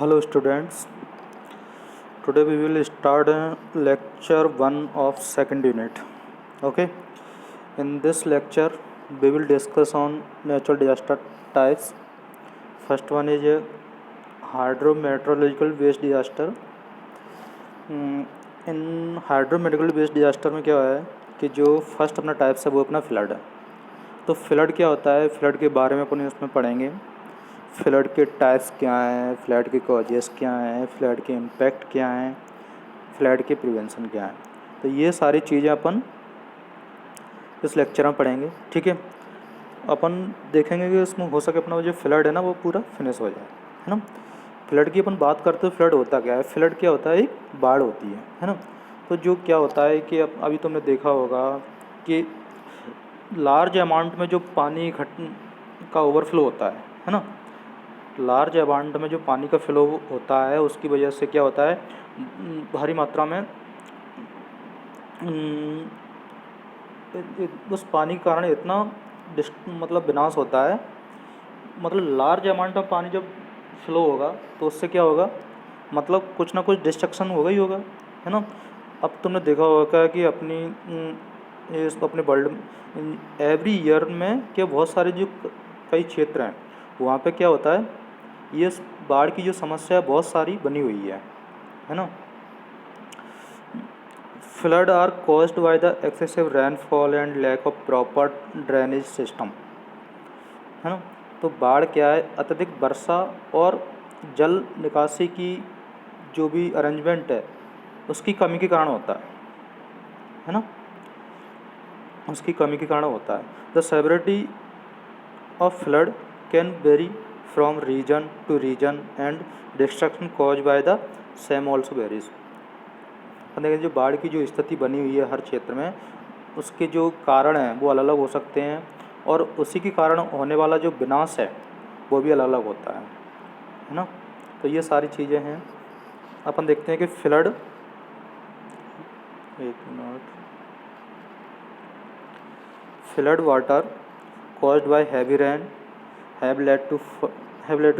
Hello students, today we will start lecture 1 of second unit. Okay, in this lecture we will discuss on natural disaster types. First one is hydrometeorological based disaster. इन hydrometeorological based disaster में क्या है कि जो first अपना types है वो अपना फ्लड है। तो फ्लड क्या होता है, फ्लड के बारे में अपन इसमें पढ़ेंगे। फ्लड के टाइप्स क्या हैं, फ्लड के कॉजेस क्या हैं, फ्लड के इम्पैक्ट क्या हैं, फ्लड के प्रिवेंशन क्या है। तो ये सारी चीज़ें अपन इस लेक्चर में पढ़ेंगे। ठीक है, अपन देखेंगे कि इसमें हो सके अपना जो फ्लड है ना वो पूरा फिनिश हो जाए, है ना। फ्लड की अपन बात करते हैं, फ्लड होता क्या है। फ्लड क्या होता है, एक बाढ़ होती है ना। तो जो क्या होता है कि अभी तुमने देखा होगा कि लार्ज अमाउंट में जो पानी का ओवरफ्लो होता है ना। लार्ज अमाउंट में जो पानी का फ्लो होता है उसकी वजह से क्या होता है, भारी मात्रा में उस पानी के कारण इतना मतलब विनाश होता है। मतलब लार्ज अमाउंट ऑफ पानी जब फ्लो होगा तो उससे क्या होगा, मतलब कुछ ना कुछ डिस्ट्रक्शन होगा ही होगा, है ना। अब तुमने देखा होगा कि अपने वर्ल्ड एवरी ईयर में क्या बहुत सारे जो कई क्षेत्र हैं वहाँ पे क्या होता है, ये बाढ़ की जो समस्या है बहुत सारी बनी हुई है ना। Flood are caused by the excessive rainfall and lack of proper drainage system, है ना। तो बाढ़ क्या है, अत्यधिक वर्षा और जल निकासी की जो भी अरेंजमेंट है उसकी कमी के कारण होता है ना, उसकी कमी के कारण होता है। The severity of flood can vary from region to region and destruction cause by the same also varies. देखिए जो बाढ़ की जो स्थिति बनी हुई है हर क्षेत्र में, उसके जो कारण हैं वो अलग अलग हो सकते हैं और उसी के कारण होने वाला जो विनाश है वो भी अलग अलग होता है ना। तो ये सारी चीज़ें हैं। अपन देखते हैं कि फ्लड, एक minute, flood water caused by heavy rain have led to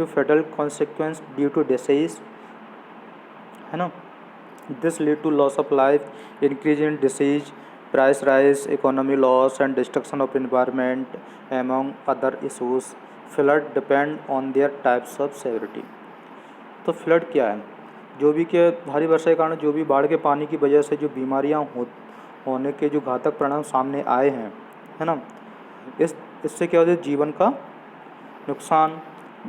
fatal consequence due to disease, है ना। This lead to loss of life, increase in disease, price rise, economy loss and destruction of environment among other issues. Flood depend on their types of severity. तो flood क्या है, जो भी क्या भारी वर्षा के कारण जो भी बाढ़ के पानी की वजह से जो बीमारियां होने के जो घातक परिणाम सामने आए हैं, है ना। इससे क्या होता है, जीवन का नुकसान,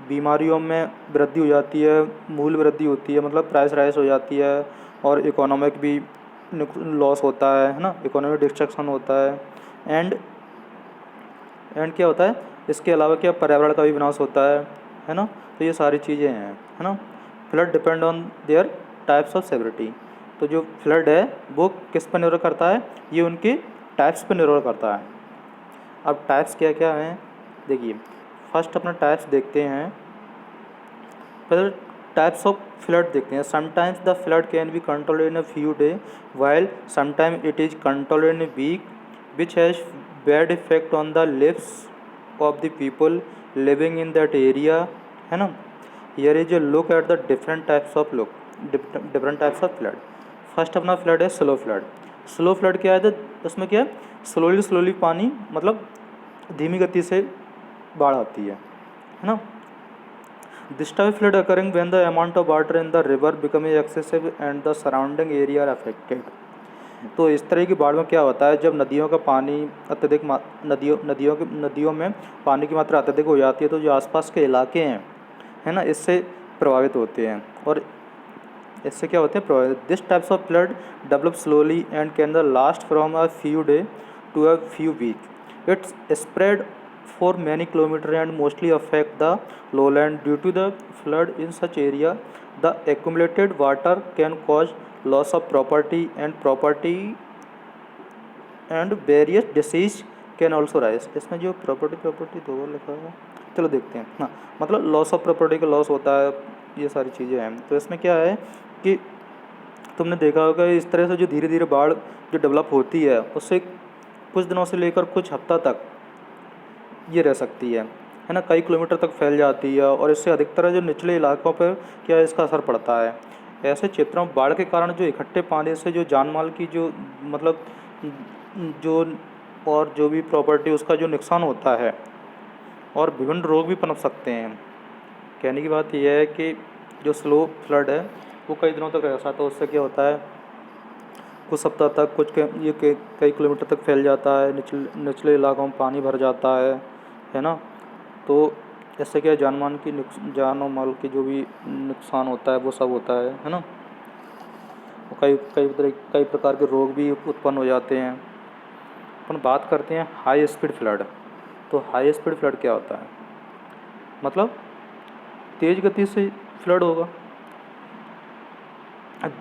बीमारियों में वृद्धि हो जाती है, मूल वृद्धि होती है, मतलब प्राइस राइज हो जाती है और इकोनॉमिक भी लॉस होता है ना, इकोनॉमिक डिस्ट्रक्शन होता है। एंड क्या होता है, इसके अलावा क्या पर्यावरण का भी विनाश होता है ना। तो ये सारी चीज़ें हैं, है ना। Flood depend on their types of severity. तो जो फ्लड है वो किस पर निर्भर करता है, ये उनके टाइप्स पर निर्भर करता है। अब टाइप्स क्या क्या हैं, देखिए फर्स्ट अपना टाइप्स देखते हैं। पहले टाइप्स ऑफ फ्लड देखते हैं। Sometimes the flood can be controlled in a few day while sometime it is controlled in a week which has bad effect on the lives of the people living in that area, है ना। Here is a look at the different types of flood. First अपना flood है slow flood. Slow flood क्या है, तो उसमें क्या है, स्लोली पानी, मतलब धीमी गति से बाढ़ आती है ना। This type flood occurring when the amount of water in the river becoming excessive and the surrounding area are affected. तो इस तरह की बाढ़ में क्या होता है, जब नदियों का पानी अत्यधिक नदियों में पानी की मात्रा अत्यधिक हो जाती है तो जो आसपास के इलाके हैं, है ना, इससे प्रभावित होते हैं और इससे क्या होते हैं प्रभावित। This types of flood develop slowly and can the last from a few day to a few week. Its spread for many kilometers and mostly affect the lowland. Due to the flood in such area, the accumulated water can cause loss of property and various disease can also rise. इसमें जो property दो बार लिखा है, चलो देखते हैं। हाँ, मतलब लॉस ऑफ प्रॉपर्टी का लॉस होता है, ये सारी चीज़ें हैं। तो इसमें क्या है कि तुमने देखा होगा इस तरह से जो धीरे धीरे बाढ़ जो डेवलप होती है उससे कुछ दिनों से लेकर कुछ हफ्ता तक ये रह सकती है। है ना, कई किलोमीटर तक फैल जाती है और इससे अधिकतर जो निचले इलाकों पर क्या है इसका असर पड़ता है। ऐसे क्षेत्रों में बाढ़ के कारण जो इकट्ठे पानी से जो जान माल की जो मतलब जो और जो भी प्रॉपर्टी उसका जो नुकसान होता है और विभिन्न रोग भी पनप सकते हैं। कहने की बात यह है कि जो स्लो फ्लड है वो कई दिनों तक रह सकता है, तो उससे क्या होता है कुछ सप्ताह तक कई किलोमीटर तक फैल जाता है, निचले इलाकों में पानी भर जाता है ना। तो इससे क्या जान और माल की जो भी नुकसान होता है वो सब होता है ना। और कई प्रकार के रोग भी उत्पन्न हो जाते हैं। अपन बात करते हैं हाई स्पीड फ्लड। तो हाई स्पीड फ्लड क्या होता है, मतलब तेज़ गति से फ्लड होगा।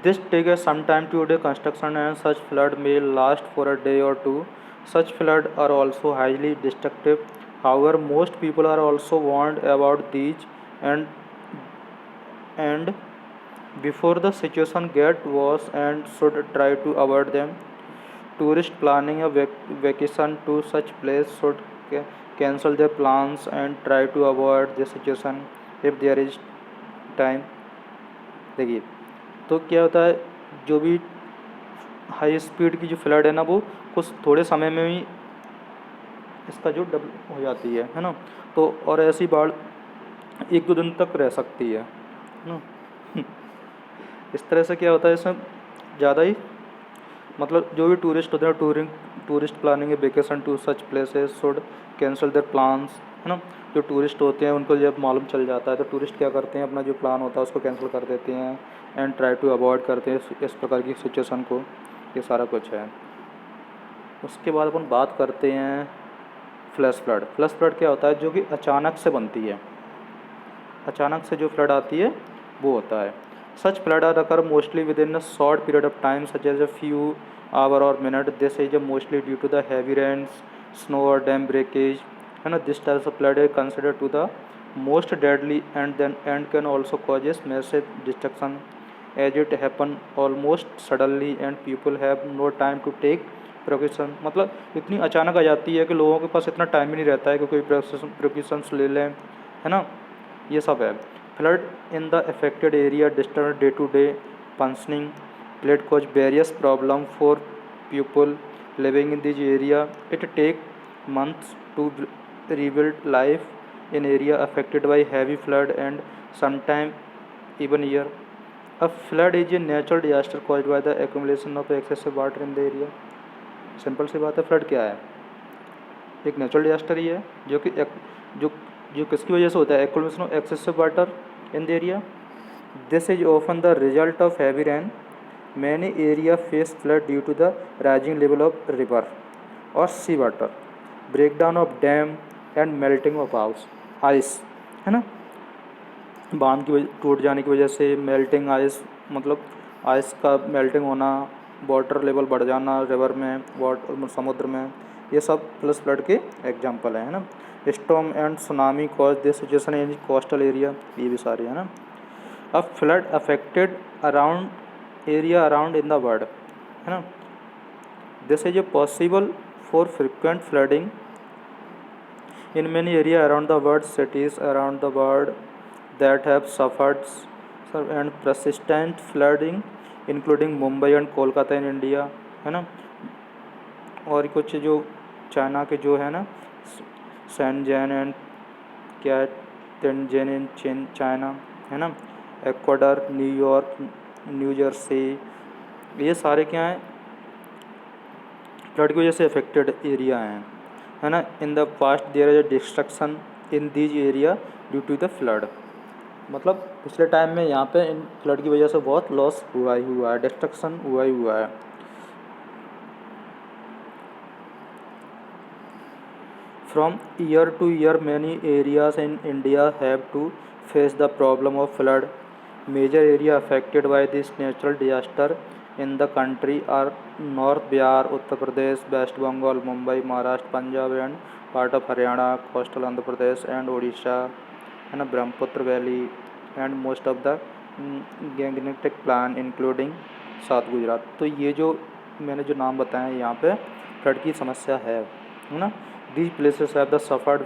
This takes some time to do construction and such flood may last for a day or two. Such flood are also highly destructive. However, most people are also warned about these and before the situation get worse and should try to avoid them. Tourists planning a vacation to such place should cancel their plans and try to avoid the situation if there is time. देखिए, तो क्या होता है जो भी high speed की जो flood है ना वो कुछ थोड़े समय में ही इसका जो डबल हो जाती है ना। तो और ऐसी बाढ़ 1-2 दिन तक रह सकती है ना। इस तरह से क्या होता है इसमें ज़्यादा ही मतलब जो भी टूरिस्ट होते हैं tourist planning a vacation to such places should cancel their plans, है ना। जो टूरिस्ट होते हैं उनको जब मालूम चल जाता है तो टूरिस्ट क्या करते हैं अपना जो प्लान होता है उसको कैंसिल कर देते हैं एंड ट्राई टू अवॉइड करते हैं इस प्रकार की सिचुएशन को। ये सारा कुछ है। उसके बाद अपन बात करते हैं फ्लैश फ्लड। फ्लैश फ्लड क्या होता है, जो कि अचानक से बनती है, अचानक से जो फ्लड आती है वो होता है। Such flood are occur mostly within a short period of time such as a few hour और minute. This is mostly due to the heavy rains, snow और डैम ब्रेकेज, है ना। This types of flood is considered to the most deadly and can also causes massive destruction as it happen almost suddenly and people have no time to take precaution. मतलब इतनी अचानक आ जाती है कि लोगों के पास इतना टाइम ही नहीं रहता है कि कोई प्रिकॉशंस ले लें, है ना। ये सब है। Flood in the affected area disturb day to day functioning, flood cause various problem for people living in this area. It take months to rebuild life in area affected by heavy flood and sometimes even year. A flood is a natural disaster caused by the accumulation of excessive water in the area. Simple सी बात है, flood क्या है, एक natural disaster ही है जो कि जो जो किसकी वजह से होता है, accumulation of excessive water in the area. This is often the result of heavy rain. Many area face flood due to the rising level of river और sea water, breakdown of dam and melting of ice, है ना। बांध की टूट जाने की वजह से मेल्टिंग आइस, मतलब आइस का मेल्टिंग होना, वाटर लेवल बढ़ जाना रिवर में, वाटर समुद्र में, ये सब प्लस फ्लड के एग्जांपल है ना। Storm and tsunami cause this situation in coastal area, ये भी सारे है ना। अब flood affected around area around in the world, है ना। This is a possible for frequent flooding in many areas around the world. Cities around the world that have suffered and persistent flooding including Mumbai and Kolkata in India, है ना। और कुछ जो China के जो है ना, शैनज़ेन एंड क्या है, तिनजेन इन चाइना, है ना, एक्वाडोर, न्यूयॉर्क, न्यू जर्सी, ये सारे क्या हैं फ्लड की वजह से अफेक्टेड एरिया हैं, है ना। In the past there is a destruction in these area due to the flood. मतलब पिछले टाइम में यहाँ पे इन फ्लड की वजह से बहुत लॉस हुआ ही हुआ है, डिस्ट्रक्शन हुआ ही हुआ है। From year to year many areas in India have to face the problem of flood. Major area affected by this natural disaster in the country are north Bihar, Uttar Pradesh, west Bengal, Mumbai, Maharashtra, Punjab and part of Haryana, coastal Andhra Pradesh and Orissa, है ना, Brahmaputra valley and most of the Gangetic plan including south Gujarat. तो ये जो मैंने जो नाम बताए हैं यहाँ पे फ्लड की समस्या है ना। These places have the suffered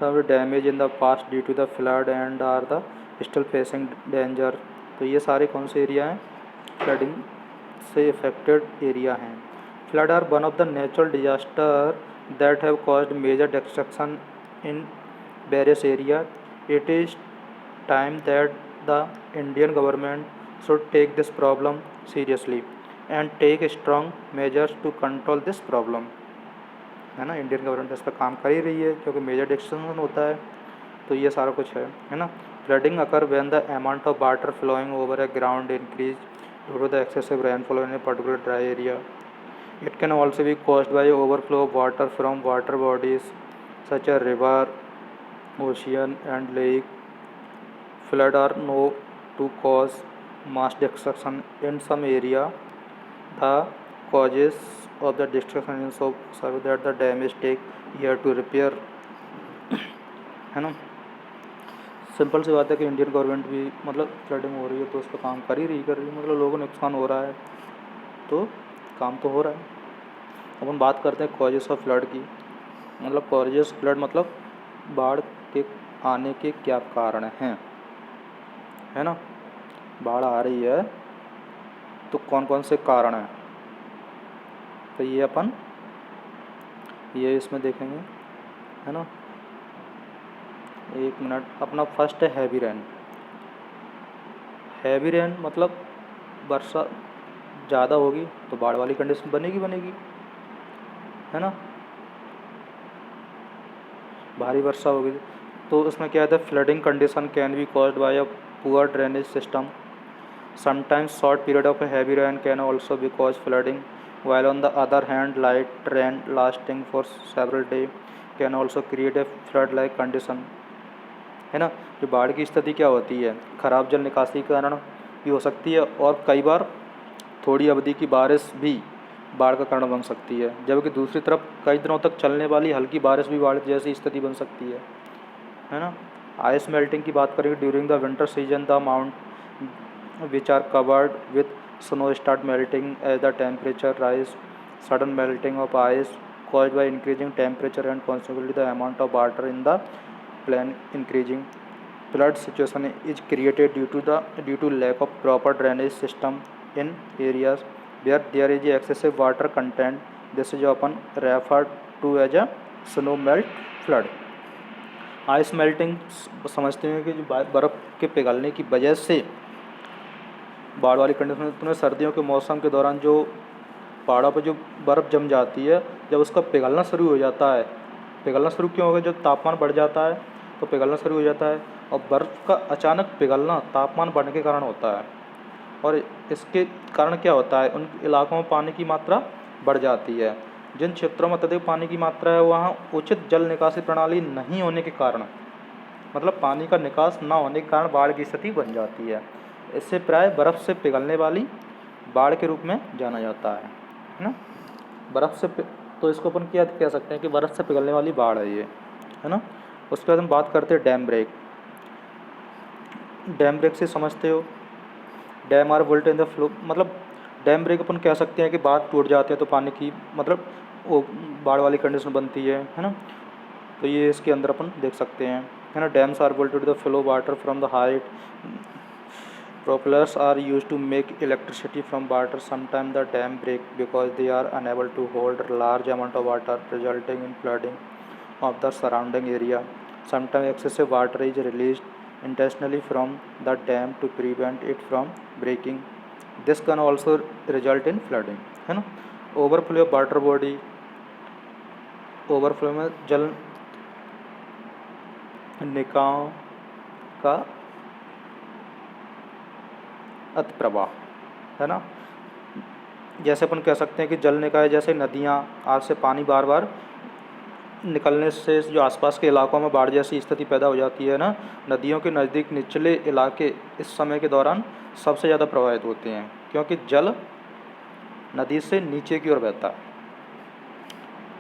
sub damage in the past due to the flood and are the still facing danger. तो ये सारे कौन से एरिया हैं, फ्लडिंग से इफेक्टेड एरिया हैं। Flood are one of the natural disaster that have caused major destruction in various area. It is time that the Indian government should take this problem seriously and take strong measures to control this problem, है ना। Indian government इस पर काम कर ही रही है क्योंकि major destruction होता है, तो ये सारा कुछ है ना। Flooding occur when the amount of water flowing over a ground increase due to the excessive rainfall in a particular dry area. It can also be caused by overflow of water from water bodies such a river, ocean and lake. Flood are known to cause mass destruction in some area. The causes of the destruction is so severe that the damage take year to repair, है ना। Simple सी बात है कि Indian government भी मतलब flooding हो रही है तो उस पर काम कर ही रही है, मतलब लोगों को नुकसान हो रहा है तो काम तो हो रहा है। अब हम बात करते हैं कॉजेस ऑफ फ्लड की, मतलब कॉजेस फ्लड मतलब बाढ़ के आने के क्या कारण हैं, है ना। बाढ़ आ रही है तो कौन कौन से कारण हैं, तो ये अपन ये इसमें देखेंगे, है ना। एक मिनट, अपना फर्स्ट है हैवी रेन। हैवी रेन मतलब वर्षा ज़्यादा होगी तो बाढ़ वाली कंडीशन बनेगी, है ना। भारी वर्षा होगी तो उसमें क्या है, flooding condition can be caused bye a poor drainage system. Sometimes short period of heavy rain can also be cause flooding, while on the other hand light rain lasting for several days can also create a flood like condition, है ना। जो बाढ़ की स्थिति क्या होती है, खराब जल निकासी के कारण भी हो सकती है और कई बार थोड़ी अवधि की बारिश भी बाढ़ का कारण बन सकती है, जबकि दूसरी तरफ कई दिनों तक चलने वाली हल्की बारिश भी बाढ़ जैसी स्थिति बन सकती है ना। आइस मेल्टिंग की बात करेंगे, during the winter season the mount which are covered with snow start melting as the temperature rise. Sudden melting of ice caused by increasing temperature and consequently the amount of water in the plain increasing. Flood situation is created due to lack of proper drainage system in areas where there is excessive water content. This is often referred to as a snow melt flood. Ice melting समझते हैं कि जो बर्फ़ के पिघलने की वजह से बाढ़ वाली कंडीशन में सर्दियों के मौसम के दौरान जो पहाड़ों पर जो बर्फ़ जम जाती है, जब उसका पिघलना शुरू हो जाता है, पिघलना शुरू क्यों होगा, जब तापमान बढ़ जाता है तो पिघलना शुरू हो जाता है, और बर्फ़ का अचानक पिघलना तापमान बढ़ने के कारण होता है। और इसके कारण क्या होता है, उन इलाकों में पानी की मात्रा बढ़ जाती है। जिन क्षेत्रों में अत्यधिक पानी की मात्रा है वहाँ उचित जल निकासी प्रणाली नहीं होने के कारण, मतलब पानी का निकास ना होने के कारण बाढ़ की स्थिति बन जाती है। इससे प्राय बर्फ़ से पिघलने वाली बाढ़ के रूप में जाना जाता है ना। बर्फ़ से तो इसको अपन क्या कह सकते हैं कि बर्फ़ से पिघलने वाली बाढ़ है ये, है ना। उसके बाद हम बात करते हैं डैम ब्रेक। डैम ब्रेक से समझते हो, dam are built in the flow, मतलब डैम ब्रेक अपन कह सकते हैं कि बांध टूट जाते हैं तो पानी की मतलब वो बाढ़ वाली कंडीशन बनती है ना। तो ये इसके अंदर अपन देख सकते हैं, है ना। Dams are built to the flow water from the height. Propellers are used to make electricity from water. Sometimes the dam break because they are unable to hold a large amount of water, resulting in flooding of the surrounding area. Sometimes excessive water is released intentionally from the dam to prevent it from breaking. This can also result in flooding, है ना। Overflow of water body, overflow में जल निकाय का अतिप्रवाह, है ना। जैसे अपन कह सकते हैं कि जल निकाय जैसे नदियाँ आज से पानी बार बार निकलने से जो आसपास के इलाकों में बाढ़ जैसी स्थिति पैदा हो जाती है ना। नदियों के नज़दीक निचले इलाके इस समय के दौरान सबसे ज़्यादा प्रभावित होते हैं क्योंकि जल नदी से नीचे की ओर बहता है।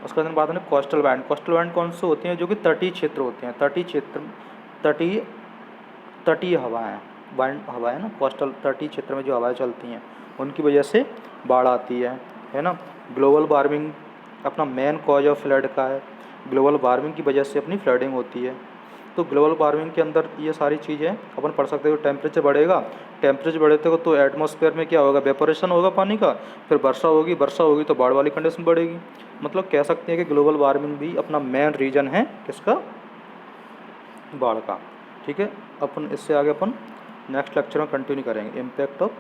उसके बाद बात है कोस्टल बैंड। कोस्टल बैंड कौन से होते हैं, जो कि तटीय क्षेत्र होते हैं। तटीय क्षेत्र तटीय हवाएं, बैंड हवाएं ना, कोस्टल तटीय क्षेत्र में जो हवाएं चलती हैं उनकी वजह से बाढ़ आती है ना। ग्लोबल वार्मिंग अपना मेन कॉज ऑफ फ्लड का है। ग्लोबल वार्मिंग की वजह से अपनी फ्लडिंग होती है। तो ग्लोबल वार्मिंग के अंदर ये सारी चीज़ें अपन पढ़ सकते हो। टेम्परेचर बढ़ेगा, टेम्परेचर बढ़ेगा तो एटमॉस्फेयर में क्या होगा, वेपोरेशन होगा पानी का, फिर वर्षा होगी, वर्षा होगी तो बाढ़ वाली कंडीशन बढ़ेगी। मतलब कह सकते हैं कि ग्लोबल वार्मिंग भी अपना मेन रीज़न है किसका, बाढ़ का। ठीक है, अपन इससे आगे अपन नेक्स्ट लेक्चर में कंटिन्यू करेंगे इम्पैक्ट ऑफ